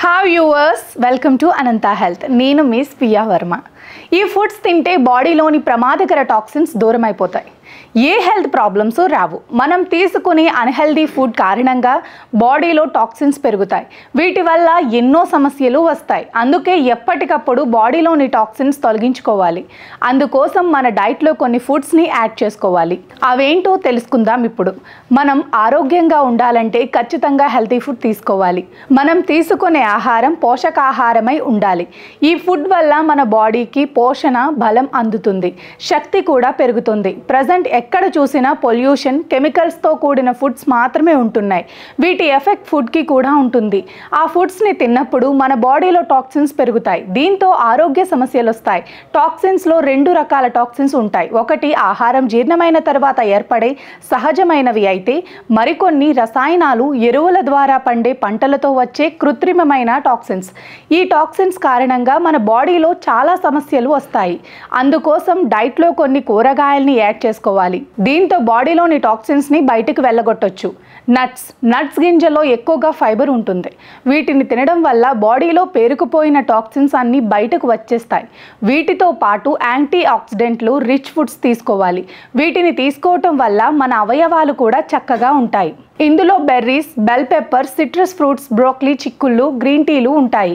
Hi viewers, welcome to Anantha health. నేను miss Piya Varma. ఈ foods తింటే బాడీలోని ప్రమాదకర టాక్సిన్స్ దూరం అయిపోతాయి. ఏ హెల్త్ ప్రాబ్లమ్స్ రావు. మనం తీసుకునే అన్హెల్దీ ఫుడ్ కారణంగా బాడీలో టాక్సిన్స్ పెరుగుతాయి. వీటి వల్ల ఎన్నో సమస్యలు వస్తాయి. అందుకే ఎప్పటికప్పుడు బాడీలోని టాక్సిన్స్ తొలగించుకోవాలి. అందుకోసం మన డైట్లో కొన్ని ఫుడ్స్ని యాడ్ చేసుకోవాలి. అవేంటో తెలుసుకుందాం ఇప్పుడు. మనం ఆరోగ్యంగా ఉండాలంటే ఖచ్చితంగా హెల్తీ ఫుడ్ తీసుకోవాలి. మనం తీసుకునే ఆహారం పోషకాహారమై ఉండాలి. ఈ ఫుడ్ వల్ల మన బాడీకి పోషణ, బలం అందుతుంది. శక్తి కూడా పెరుగుతుంది. ప్రజెంట్ ఎక్కడ చూసినా పొల్యూషన్, కెమికల్స్తో కూడిన ఫుడ్స్ మాత్రమే ఉంటున్నాయి. వీటి ఎఫెక్ట్ ఫుడ్కి కూడా ఉంటుంది. ఆ ఫుడ్స్ని తిన్నప్పుడు మన బాడీలో టాక్సిన్స్ పెరుగుతాయి. దీంతో ఆరోగ్య సమస్యలు వస్తాయి. టాక్సిన్స్లో 2 రకాల టాక్సిన్స్ ఉంటాయి. ఒకటి ఆహారం జీర్ణమైన తర్వాత ఏర్పడే సహజమైనవి అయితే, మరికొన్ని రసాయనాలు, ఎరువుల ద్వారా పండే పంటలతో వచ్చే కృత్రిమమైన టాక్సిన్స్. ఈ టాక్సిన్స్ కారణంగా మన బాడీలో చాలా సమస్యలు వస్తాయి. అందుకోసం డైట్లో కొన్ని కూరగాయల్ని యాడ్ చేసుకోవాలి. దీంతో బాడీలోని టాక్సిన్స్ని బయటకు వెళ్ళగొట్టొచ్చు. నట్స్ గింజలో ఎక్కువగా ఫైబర్ ఉంటుంది. వీటిని తినడం వల్ల బాడీలో పేరుకుపోయిన టాక్సిన్స్ అన్నీ బయటకు వచ్చేస్తాయి. వీటితో పాటు యాంటీ ఆక్సిడెంట్లు రిచ్ ఫుడ్స్ తీసుకోవాలి. వీటిని తీసుకోవటం వల్ల మన అవయవాలు కూడా చక్కగా ఉంటాయి. ఇందులో berries, bell pepper, citrus fruits, broccoli, చిక్కుళ్ళు, గ్రీన్ టీలు ఉంటాయి.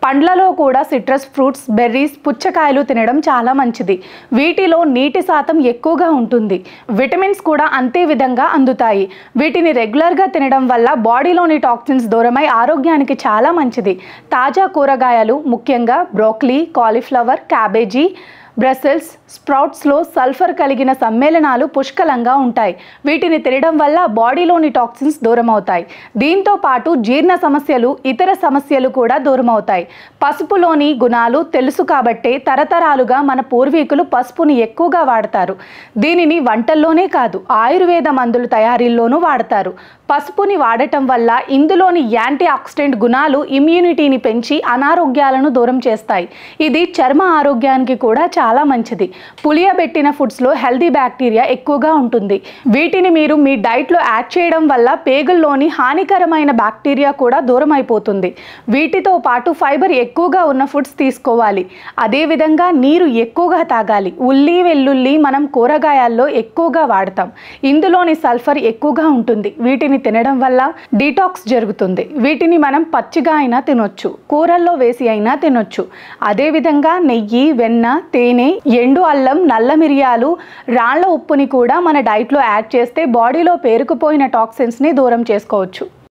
పండ్లలో కూడా సిట్రస్ ఫ్రూట్స్, బెర్రీస్, పుచ్చకాయలు తినడం చాలా మంచిది. వీటిలో నీటి శాతం ఎక్కువగా ఉంటుంది. విటమిన్స్ కూడా అంతే విధంగా అందుతాయి. వీటిని రెగ్యులర్గా తినడం వల్ల బాడీలోని టాక్సిన్స్ దూరమై ఆరోగ్యానికి చాలా మంచిది. తాజా కూరగాయలు, ముఖ్యంగా బ్రోకలీ, కాలీఫ్లవర్, క్యాబేజీ, బ్రసెల్స్ స్ప్రౌట్స్లో సల్ఫర్ కలిగిన సమ్మేళనాలు పుష్కలంగా ఉంటాయి. వీటిని తినడం వల్ల బాడీలోని టాక్సిన్స్ దూరం అవుతాయి. దీంతో పాటు జీర్ణ సమస్యలు, ఇతర సమస్యలు కూడా దూరం అవుతాయి. పసుపులోని గుణాలు తెలుసు కాబట్టే తరతరాలుగా మన పూర్వీకులు పసుపుని ఎక్కువగా వాడతారు. దీనిని వంటల్లోనే కాదు, ఆయుర్వేద మందుల తయారీల్లోనూ వాడతారు. పసుపుని వాడటం వల్ల ఇందులోని యాంటీ ఆక్సిడెంట్ గుణాలు ఇమ్యూనిటీని పెంచి అనారోగ్యాలను దూరం చేస్తాయి. ఇది చర్మ ఆరోగ్యానికి కూడా చాలా మంచిది. పులియబెట్టిన ఫుడ్స్లో హెల్దీ బ్యాక్టీరియా ఎక్కువగా ఉంటుంది. వీటిని మీరు మీ డైట్లో యాడ్ చేయడం వల్ల పేగుల్లోని హానికరమైన బ్యాక్టీరియా కూడా దూరం అయిపోతుంది. వీటితో పాటు ఫైబర్ ఎక్కువగా ఉన్న ఫుడ్స్ తీసుకోవాలి. అదేవిధంగా నీరు ఎక్కువగా తాగాలి. ఉల్లి, వెల్లుల్లి మనం కూరగాయల్లో ఎక్కువగా వాడతాం. ఇందులోని సల్ఫర్ ఎక్కువగా ఉంటుంది. వీటిని తినడం వల్ల డీటాక్స్ జరుగుతుంది. వీటిని మనం పచ్చిగా అయినా తినొచ్చు, కూరల్లో వేసి అయినా తినొచ్చు. అదేవిధంగా నెయ్యి, వెన్న, తేనె, ఎండు అల్లం, నల్ల మిరియాలు, రాళ్ల ఉప్పుని కూడా మన డైట్లో యాడ్ చేస్తే బాడీలో పేరుకుపోయిన టాక్సిన్స్ని దూరం చేసుకోవచ్చు.